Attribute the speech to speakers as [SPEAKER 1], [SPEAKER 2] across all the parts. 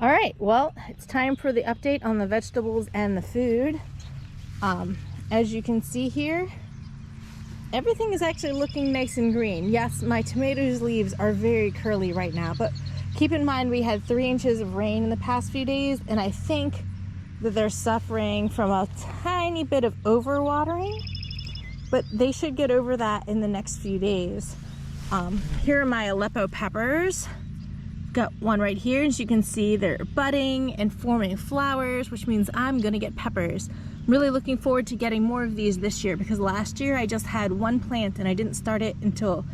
[SPEAKER 1] All right, well, it's time for the update on the vegetables and the food. As you can see here, everything is actually looking nice and green. Yes, my tomatoes leaves are very curly right now, but keep in mind we had 3 inches of rain in the past few days, and I think that they're suffering from a tiny bit of overwatering, but they should get over that in the next few days. Here are my Aleppo peppers. Got one right here, as you can see they're budding and forming flowers, which means I'm gonna get peppers. I'm really looking forward to getting more of these this year, because last year I just had one plant and I didn't start it until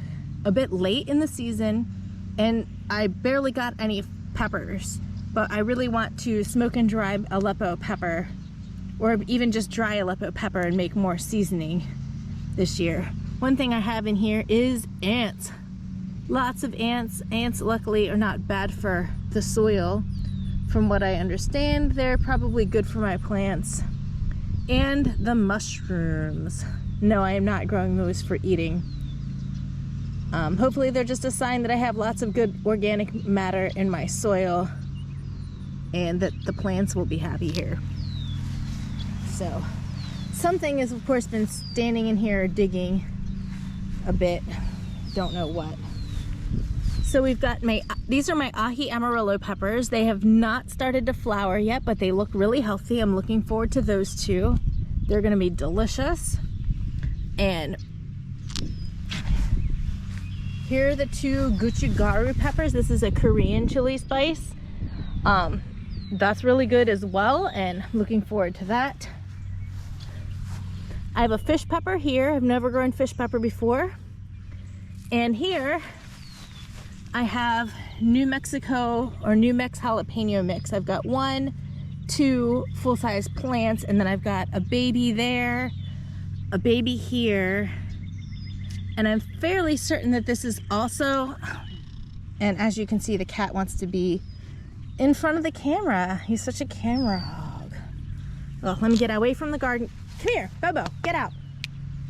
[SPEAKER 1] a bit late in the season, and I barely got any peppers. But I really want to smoke and dry Aleppo pepper, or even just dry Aleppo pepper, and make more seasoning this year. One thing I have in here is ants. Lots of ants. Ants luckily are not bad for the soil. From what I understand, they're probably good for my plants. And the mushrooms. No, I am not growing those for eating. Hopefully they're just a sign that I have lots of good organic matter in my soil, and that the plants will be happy here. So, something has of course been standing in here digging a bit. Don't know what. So we've got these are my ahi amarillo peppers. They have not started to flower yet, but they look really healthy. I'm looking forward to those too. They're gonna be delicious. And here are the 2 gochugaru peppers. This is a Korean chili spice. That's really good as well, and I'm looking forward to that. I have a fish pepper here. I've never grown fish pepper before. And here I have New Mexico or New Mex jalapeno mix. I've got 1, 2 full-size plants, and then I've got a baby there, a baby here, and I'm fairly certain that this is also, and as you can see, the cat wants to be in front of the camera. He's such a camera hog. Oh, let me get away from the garden. Come here, Bobo, get out.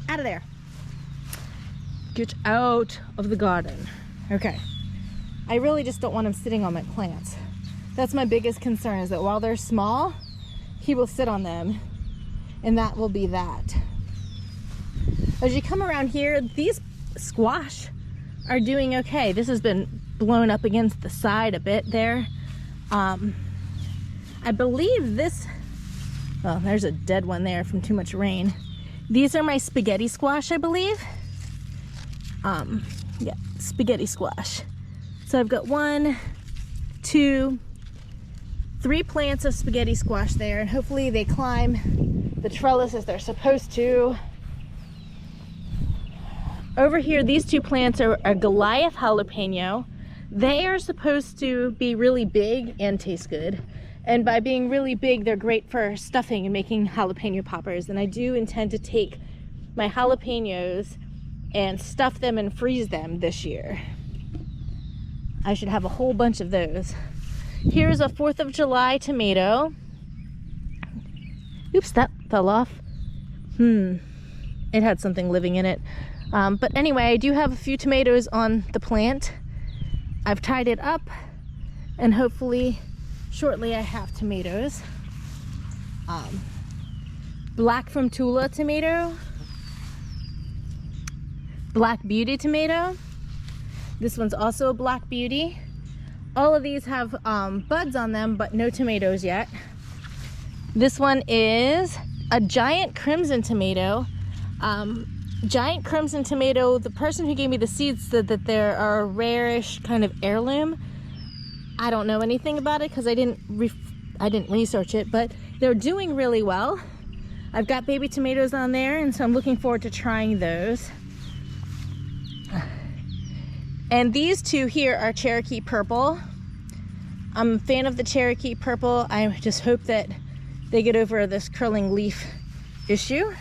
[SPEAKER 1] Out of there. Get out of the garden. Okay. I really just don't want him sitting on my plants. That's my biggest concern, is that while they're small, he will sit on them, and that will be that. As you come around here, these squash are doing okay. This has been blown up against the side a bit there. I believe this, oh, there's a dead one there from too much rain. These are my spaghetti squash, I believe. Yeah, spaghetti squash. So I've got 1, 2, 3 plants of spaghetti squash there, and hopefully they climb the trellis as they're supposed to. Over here, these 2 plants are a Goliath jalapeno. They are supposed to be really big and taste good. And by being really big, they're great for stuffing and making jalapeno poppers. And I do intend to take my jalapenos and stuff them and freeze them this year. I should have a whole bunch of those. Here's a 4th of July tomato. Oops, that fell off. It had something living in it. But anyway, I do have a few tomatoes on the plant. I've tied it up, and hopefully shortly I have tomatoes. Black from Tula tomato. Black Beauty tomato. This one's also a Black Beauty. All of these have buds on them, but no tomatoes yet. This one is a giant crimson tomato. Giant crimson tomato, the person who gave me the seeds said that they're a rare-ish kind of heirloom. I don't know anything about it because I didn't research it, but they're doing really well. I've got baby tomatoes on there, and so I'm looking forward to trying those. And these 2 here are Cherokee Purple. I'm a fan of the Cherokee Purple. I just hope that they get over this curling leaf issue.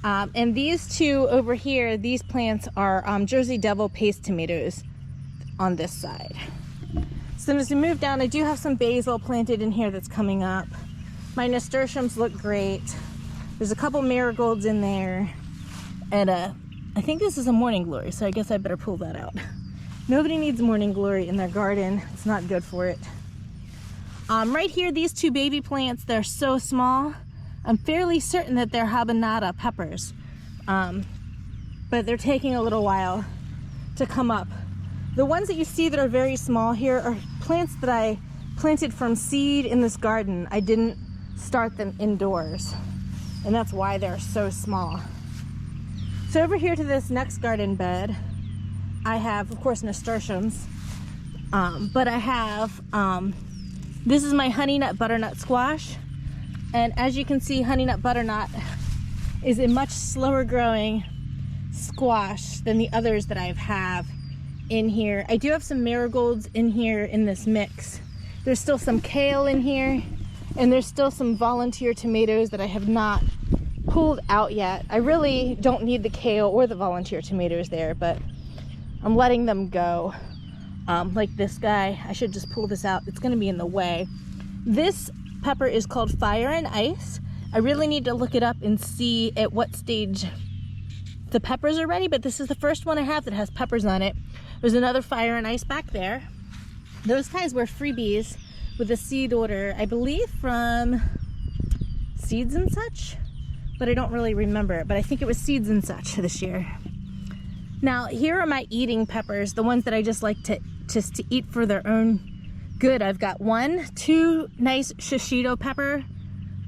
[SPEAKER 1] And these 2 over here, these plants are Jersey Devil paste tomatoes on this side. So as we move down, I do have some basil planted in here that's coming up. My nasturtiums look great. There's a couple marigolds in there, and I think this is a morning glory, so I guess I better pull that out. Nobody needs morning glory in their garden. It's not good for it. Right here, these two baby plants, they're so small. I'm fairly certain that they're habanada peppers, but they're taking a little while to come up. The ones that you see that are very small here are plants that I planted from seed in this garden. I didn't start them indoors, and that's why they're so small. So over here to this next garden bed, I have, of course, nasturtiums, but I have, this is my honey nut butternut squash. And as you can see, honey nut butternut is a much slower growing squash than the others that I have in here. I do have some marigolds in here in this mix. There's still some kale in here, and there's still some volunteer tomatoes that I have not pulled out yet. I really don't need the kale or the volunteer tomatoes there, but I'm letting them go. Like this guy, I should just pull this out. It's gonna be in the way. This pepper is called Fire and Ice. I really need to look it up and see at what stage the peppers are ready, but this is the first one I have that has peppers on it. There's another Fire and Ice back there. Those guys were freebies with a seed order, I believe from Seeds and Such, but I don't really remember. But I think it was Seeds and Such this year. Now here are my eating peppers, the ones that I just like to eat for their own good. I've got 2 nice shishito pepper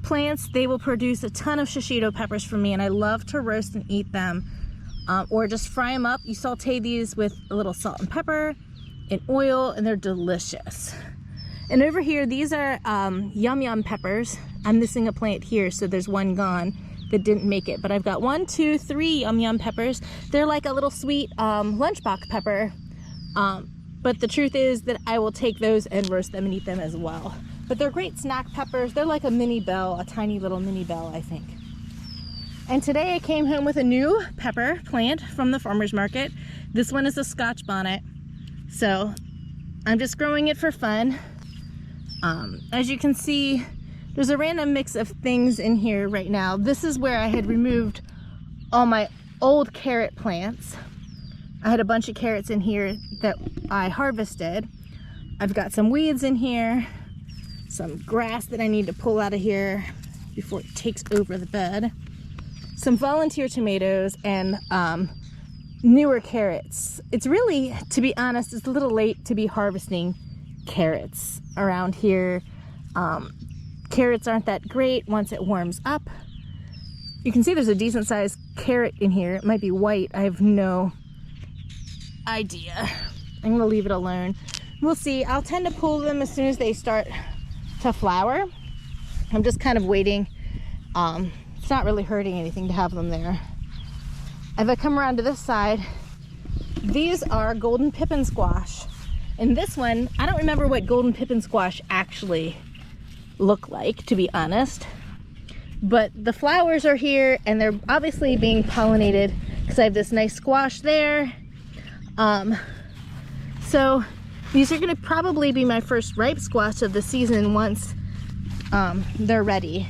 [SPEAKER 1] plants. They will produce a ton of shishito peppers for me, and I love to roast and eat them, or just fry them up. You saute these with a little salt and pepper and oil, and they're delicious. And over here, these are yum yum peppers. I'm missing a plant here, so there's one gone that didn't make it, but I've got 1, 2, 3 yum yum peppers. They're like a little sweet lunchbox pepper, but the truth is that I will take those and roast them and eat them as well. But they're great snack peppers. They're like a mini bell, a tiny little mini bell, I think. And today I came home with a new pepper plant from the farmer's market. This one is a Scotch bonnet, so I'm just growing it for fun. As you can see, there's a random mix of things in here right now. This is where I had removed all my old carrot plants. I had a bunch of carrots in here that I harvested. I've got some weeds in here, some grass that I need to pull out of here before it takes over the bed, some volunteer tomatoes, and newer carrots. It's really, to be honest, it's a little late to be harvesting carrots around here. Carrots aren't that great once it warms up. You can see there's a decent sized carrot in here. It might be white. I have no idea. I'm gonna leave it alone. We'll see. I'll tend to pull them as soon as they start to flower. I'm just kind of waiting. It's not really hurting anything to have them there. If I come around to this side, these are golden pippin squash. And this one, I don't remember what golden pippin squash actually look like, to be honest. But the flowers are here, and they're obviously being pollinated because I have this nice squash there. So these are going to probably be my first ripe squash of the season once they're ready.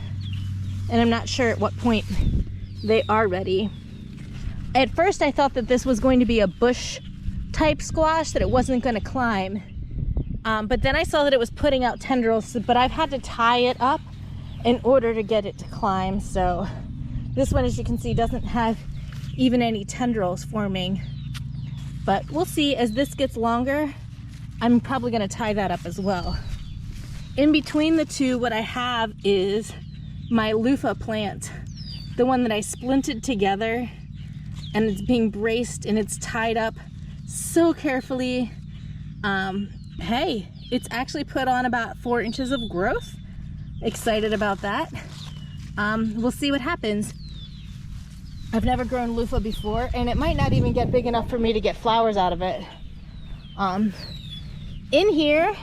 [SPEAKER 1] And I'm not sure at what point they are ready. At first I thought that this was going to be a bush type squash, that it wasn't going to climb. But then I saw that it was putting out tendrils, but I've had to tie it up in order to get it to climb. So this one, as you can see, doesn't have even any tendrils forming. But we'll see. As this gets longer, I'm probably going to tie that up as well. In between the two, what I have is my loofah plant, the one that I splinted together, and it's being braced and it's tied up so carefully. Hey, it's actually put on about 4 inches of growth. Excited about that. We'll see what happens. I've never grown loofah before, and it might not even get big enough for me to get flowers out of it. In here,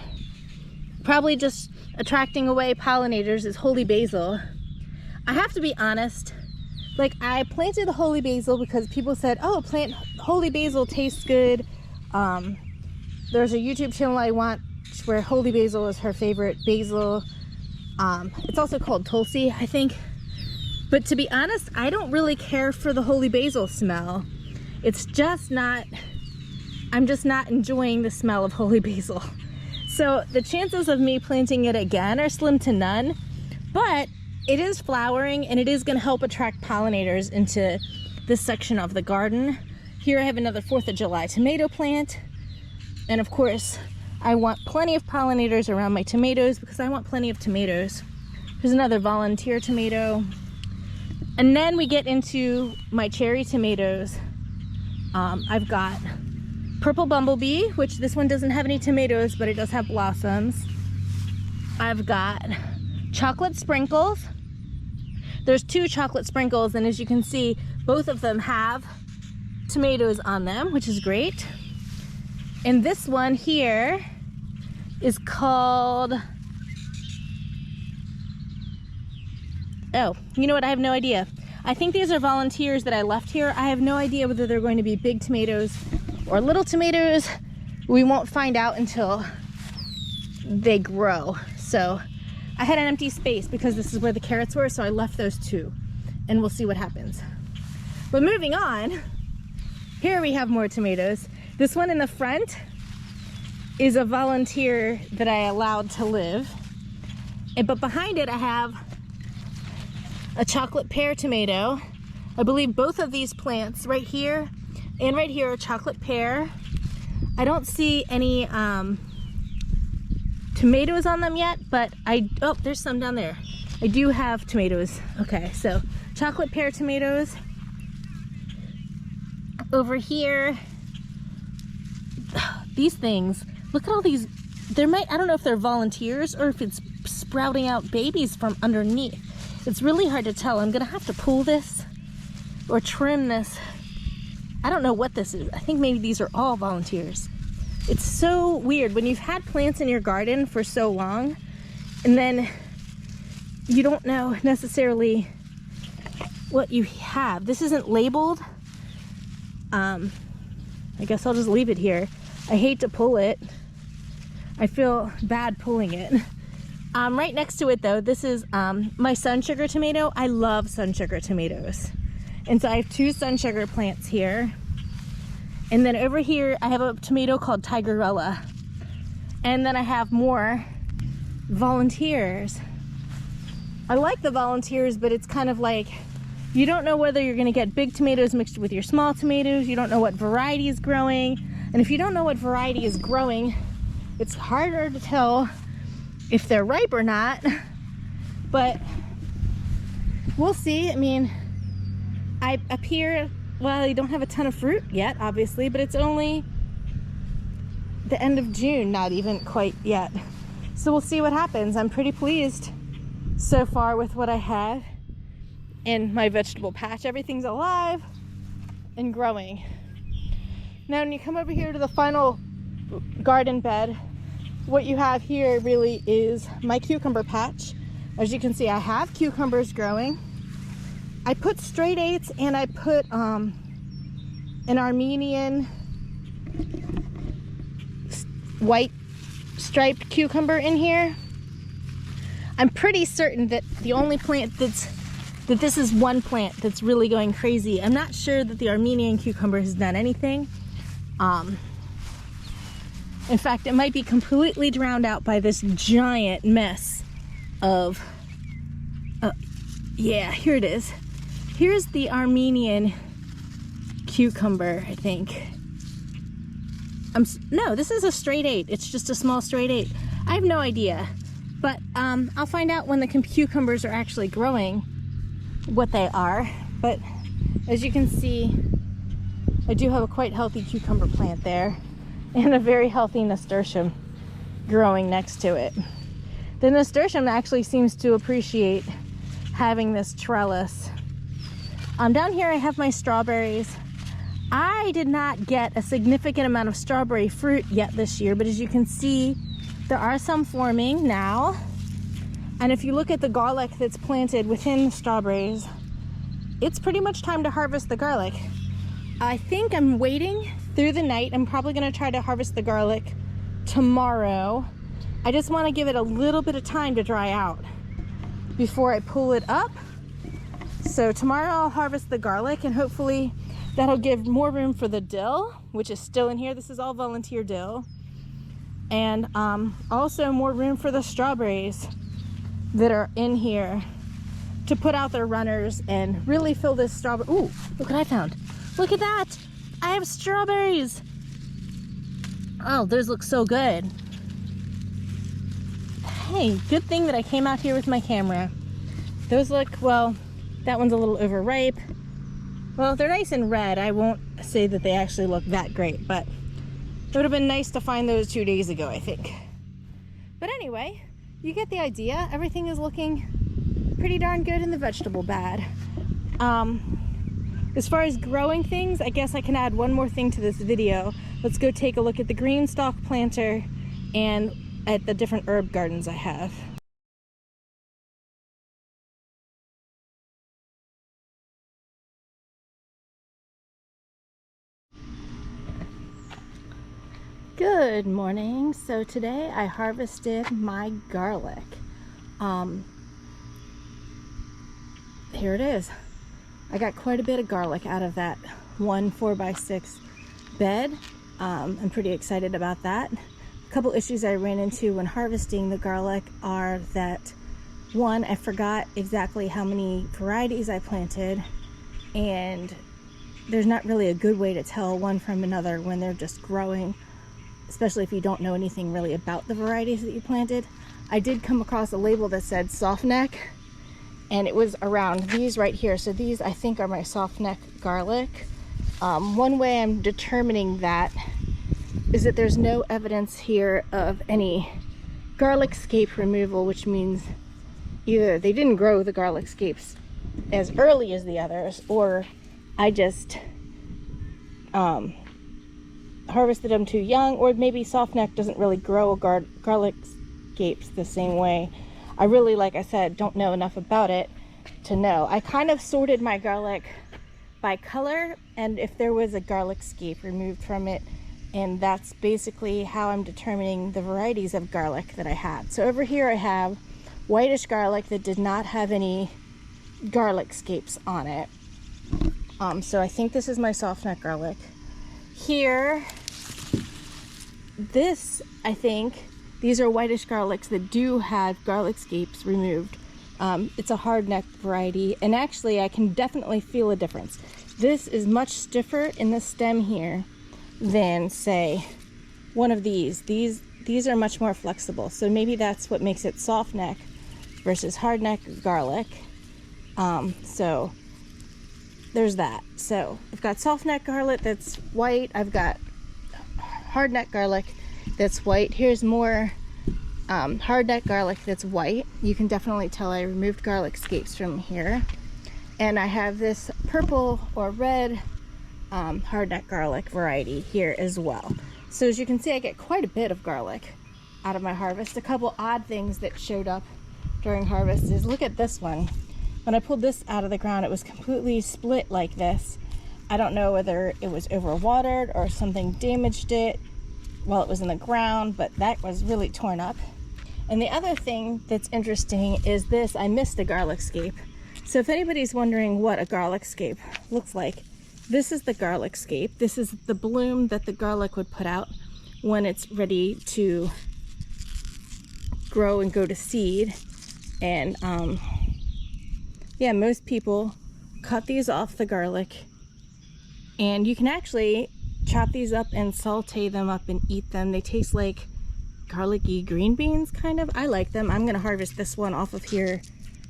[SPEAKER 1] probably just attracting away pollinators, is holy basil. I have to be honest, like, I planted holy basil because people said, oh, plant holy basil, tastes good. There's a YouTube channel I watch where holy basil is her favorite basil. It's also called Tulsi, I think. But to be honest, I don't really care for the holy basil smell. It's just not, I'm just not enjoying the smell of holy basil. So the chances of me planting it again are slim to none, but it is flowering and it is going to help attract pollinators into this section of the garden. Here I have another 4th of July tomato plant. And of course, I want plenty of pollinators around my tomatoes because I want plenty of tomatoes. Here's another volunteer tomato. And then we get into my cherry tomatoes. I've got purple bumblebee, which this one doesn't have any tomatoes, but it does have blossoms. I've got chocolate sprinkles. There's 2 chocolate sprinkles, and as you can see, both of them have tomatoes on them, which is great. And this one here is called, oh, you know what? I have no idea. I think these are volunteers that I left here. I have no idea whether they're going to be big tomatoes or little tomatoes. We won't find out until they grow. So I had an empty space because this is where the carrots were, so I left those 2, and we'll see what happens. But moving on, here we have more tomatoes. This one in the front is a volunteer that I allowed to live. But behind it I have a chocolate pear tomato. I believe both of these plants right here and right here are chocolate pear. I don't see any tomatoes on them yet, but oh, there's some down there. I do have tomatoes. Okay, so chocolate pear tomatoes. Over here, these things, look at all these. I don't know if they're volunteers or if it's sprouting out babies from underneath. It's really hard to tell. I'm gonna have to pull this or trim this. I don't know what this is. I think maybe these are all volunteers. It's so weird when you've had plants in your garden for so long and then you don't know necessarily what you have. This isn't labeled. I guess I'll just leave it here. I hate to pull it. I feel bad pulling it. Right next to it though, this is my sun sugar tomato. I love sun sugar tomatoes. And so I have 2 sun sugar plants here. And then over here, I have a tomato called Tigerella. And then I have more volunteers. I like the volunteers, but it's kind of like, you don't know whether you're gonna get big tomatoes mixed with your small tomatoes. You don't know what variety is growing. And if you don't know what variety is growing, it's harder to tell if they're ripe or not. But we'll see. I mean, up here, well, I don't have a ton of fruit yet, obviously, but it's only the end of June, not even quite yet. So we'll see what happens. I'm pretty pleased so far with what I have in my vegetable patch. Everything's alive and growing. Now, when you come over here to the final garden bed, what you have here really is my cucumber patch. As you can see, I have cucumbers growing. I put straight 8s and I put an Armenian white striped cucumber in here. I'm pretty certain that the only plant that this is one plant that's really going crazy. I'm not sure that the Armenian cucumber has done anything. In fact, it might be completely drowned out by this giant mess of, yeah, here it is. Here's the Armenian cucumber, I think. No, this is a straight 8. It's just a small straight 8. I have no idea, but I'll find out when the cucumbers are actually growing what they are. But as you can see, I do have a quite healthy cucumber plant there and a very healthy nasturtium growing next to it. The nasturtium actually seems to appreciate having this trellis. Down here I have my strawberries. I did not get a significant amount of strawberry fruit yet this year, but as you can see, there are some forming now. And if you look at the garlic that's planted within the strawberries, it's pretty much time to harvest the garlic. I think I'm waiting through the night. I'm probably gonna try to harvest the garlic tomorrow. I just wanna give it a little bit of time to dry out before I pull it up. So tomorrow I'll harvest the garlic and hopefully that'll give more room for the dill, which is still in here. This is all volunteer dill. And also more room for the strawberries that are in here to put out their runners and really fill this strawberry. Ooh, look what I found. Look at that. I have strawberries. Oh, those look so good. Hey, good thing that I came out here with my camera. Those look, well, that one's a little overripe. Well, they're nice and red. I won't say that they actually look that great, but it would have been nice to find those 2 days ago, I think. But anyway, you get the idea. Everything is looking pretty darn good in the vegetable bed. As far as growing things, I guess I can add one more thing to this video. Let's go take a look at the green stalk planter and at the different herb gardens I have. Good morning. So today I harvested my garlic. Here it is. I got quite a bit of garlic out of that one 4x6 bed. I'm pretty excited about that. A couple issues I ran into when harvesting the garlic are that, one, I forgot exactly how many varieties I planted, and there's not really a good way to tell one from another when they're just growing, especially if you don't know anything really about the varieties that you planted. I did come across a label that said soft neck, and it was around these right here. So these, I think, are my soft neck garlic. One way I'm determining that is that there's no evidence here of any garlic scape removal, which means either they didn't grow the garlic scapes as early as the others, or I just harvested them too young, or maybe soft neck doesn't really grow garlic scapes the same way. I really, like I said, don't know enough about it to know. I kind of sorted my garlic by color and if there was a garlic scape removed from it, and that's basically how I'm determining the varieties of garlic that I had. So over here I have whitish garlic that did not have any garlic scapes on it. So I think this is my soft neck garlic. Here, this, I think, these are whitish garlics that do have garlic scapes removed. It's a hard neck variety, and actually I can definitely feel a difference. This is much stiffer in the stem here than, say, one of these. These are much more flexible, so maybe that's what makes it soft neck versus hard neck garlic. So there's that. So I've got soft neck garlic that's white. I've got hard neck garlic that's white. Here's more hard neck garlic that's white. You can definitely tell I removed garlic scapes from here. And I have this purple or red hard neck garlic variety here as well. So as you can see, I get quite a bit of garlic out of my harvest. A couple odd things that showed up during harvest is, look at this one. When I pulled this out of the ground, it was completely split like this. I don't know whether it was overwatered or something damaged it while it was in the ground, but that was really torn up. And the other thing that's interesting is this. I missed a garlic scape. So if anybody's wondering what a garlic scape looks like, this is the garlic scape. This is the bloom that the garlic would put out when it's ready to grow and go to seed. And yeah, most people cut these off the garlic, and you can actually chop these up and saute them up and eat them. They taste like garlicky green beans, kind of. I like them. I'm gonna harvest this one off of here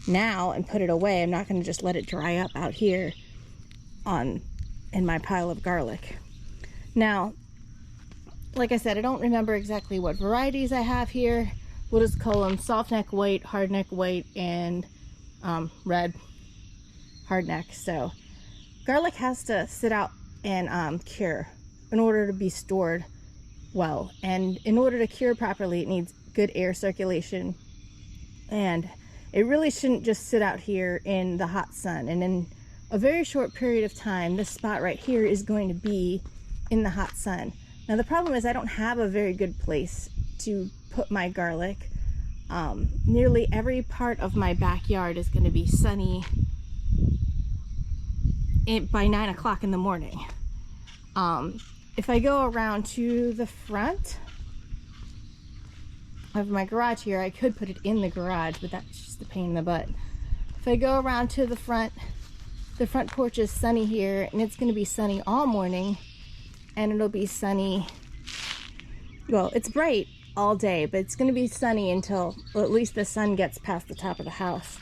[SPEAKER 1] now and put it away. I'm not gonna just let it dry up out here in my pile of garlic. Now, like I said, I don't remember exactly what varieties I have here. We'll just call them soft neck white, hard neck white, and red hard neck. So garlic has to sit out and cure in order to be stored well, and in order to cure properly it needs good air circulation, and it really shouldn't just sit out here in the hot sun. And in a very short period of time, this spot right here is going to be in the hot sun. Now the problem is I don't have a very good place to put my garlic. Nearly every part of my backyard is going to be sunny by 9 o'clock in the morning. If I go around to the front, of my garage here. I could put it in the garage, but that's just a pain in the butt. If I go around to the front porch is sunny here, and it's going to be sunny all morning, and it'll be sunny, well, it's bright all day, but it's going to be sunny until, well, at least the sun gets past the top of the house.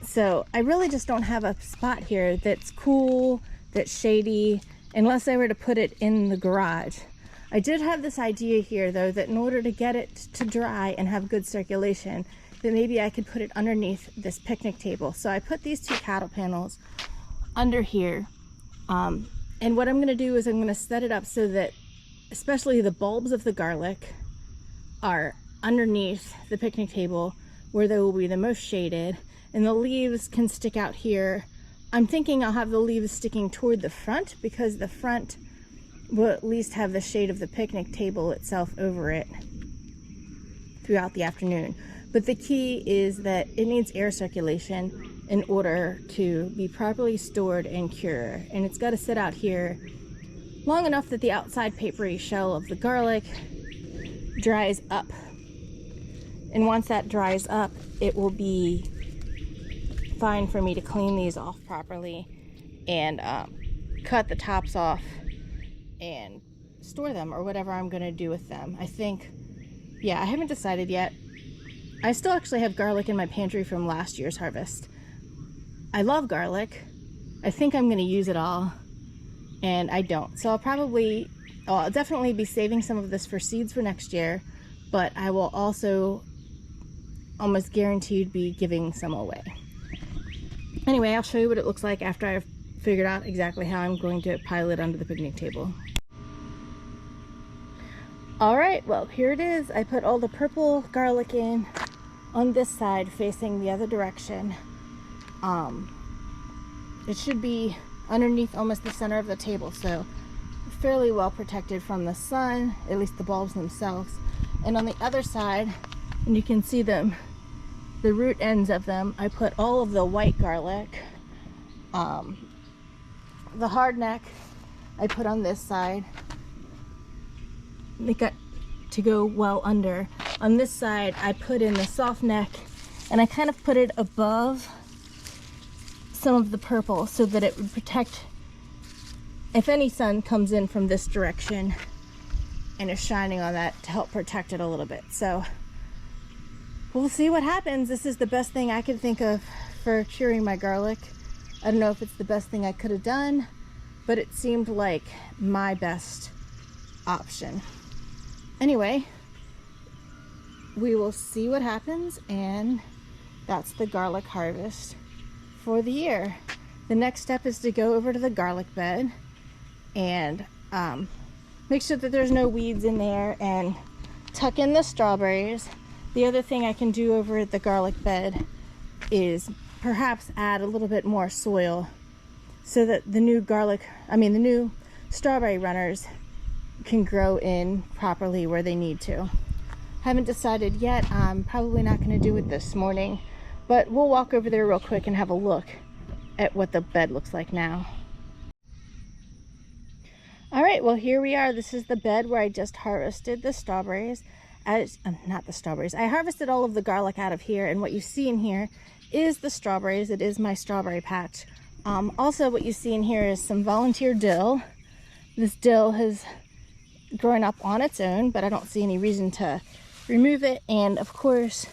[SPEAKER 1] So I really just don't have a spot here that's cool, that's shady, unless I were to put it in the garage. I did have this idea here, though, that in order to get it to dry and have good circulation, that maybe I could put it underneath this picnic table. So I put these 2 cattle panels under here. And what I'm going to do is I'm going to set it up so that especially the bulbs of the garlic are underneath the picnic table where they will be the most shaded, and the leaves can stick out here. I'm thinking I'll have the leaves sticking toward the front because the front will at least have the shade of the picnic table itself over it throughout the afternoon. But the key is that it needs air circulation in order to be properly stored and cure. And it's got to sit out here long enough that the outside papery shell of the garlic dries up. And once that dries up, it will be fine for me to clean these off properly and cut the tops off and store them, or whatever I'm going to do with them. I think, yeah, I haven't decided yet. I still actually have garlic in my pantry from last year's harvest. I love garlic. I think I'm going to use it all, and I don't. So I'll definitely be saving some of this for seeds for next year, but I will also almost guaranteed be giving some away. Anyway, I'll show you what it looks like after I've figured out exactly how I'm going to pile it under the picnic table. Alright, well, here it is. I put all the purple garlic in on this side facing the other direction. It should be underneath almost the center of the table, so fairly well protected from the sun, at least the bulbs themselves. And on the other side, and you can see them, the root ends of them, I put all of the white garlic. The hard neck I put on this side. They got to go well under. On this side, I put in the soft neck, and I kind of put it above some of the purple so that it would protect if any sun comes in from this direction and is shining on that, to help protect it a little bit. So we'll see what happens. This is the best thing I can think of for curing my garlic. I don't know if it's the best thing I could have done, but it seemed like my best option. Anyway, we will see what happens, and that's the garlic harvest for the year. The next step is to go over to the garlic bed and make sure that there's no weeds in there and tuck in the strawberries. The other thing I can do over at the garlic bed is perhaps add a little bit more soil so that the new strawberry runners can grow in properly where they need to. Haven't decided yet. I'm probably not going to do it this morning, but we'll walk over there real quick and have a look at what the bed looks like now. All right, well, here we are. This is the bed where I just harvested the strawberries. Not the strawberries. I harvested all of the garlic out of here, and what you see in here is the strawberries. It is my strawberry patch. Also, what you see in here is some volunteer dill. This dill has grown up on its own, but I don't see any reason to remove it. And of course,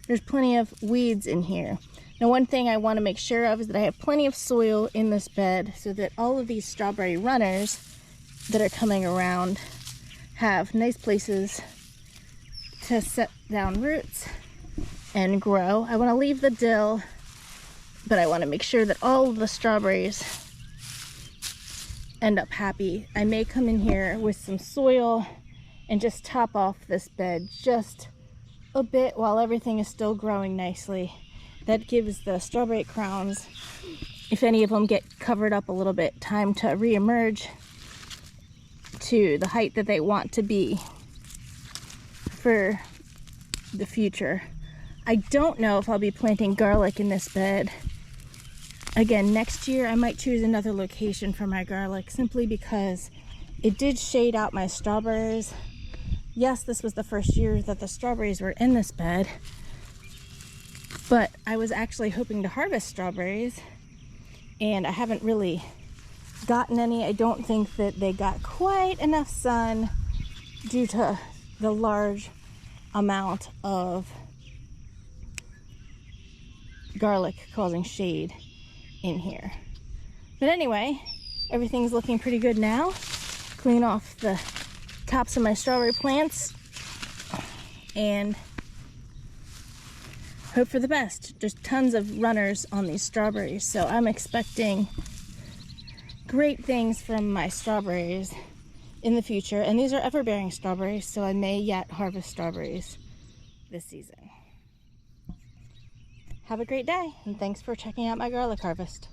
[SPEAKER 1] there's plenty of weeds in here. Now, one thing I want to make sure of is that I have plenty of soil in this bed so that all of these strawberry runners that are coming around have nice places to set down roots and grow. I want to leave the dill, but I want to make sure that all of the strawberries end up happy. I may come in here with some soil and just top off this bed just a bit while everything is still growing nicely. That gives the strawberry crowns, if any of them get covered up a little bit, time to re-emerge to the height that they want to be for the future. I don't know if I'll be planting garlic in this bed. Again, next year I might choose another location for my garlic, simply because it did shade out my strawberries, Yes, this was the first year that the strawberries were in this bed, but I was actually hoping to harvest strawberries, and I haven't really gotten any. I don't think that they got quite enough sun due to the large amount of garlic causing shade in here. But anyway, everything's looking pretty good now. Clean off the tops of my strawberry plants and hope for the best. There's tons of runners on these strawberries, so I'm expecting great things from my strawberries in the future. And these are ever-bearing strawberries, so I may yet harvest strawberries this season. Have a great day, and thanks for checking out my garlic harvest.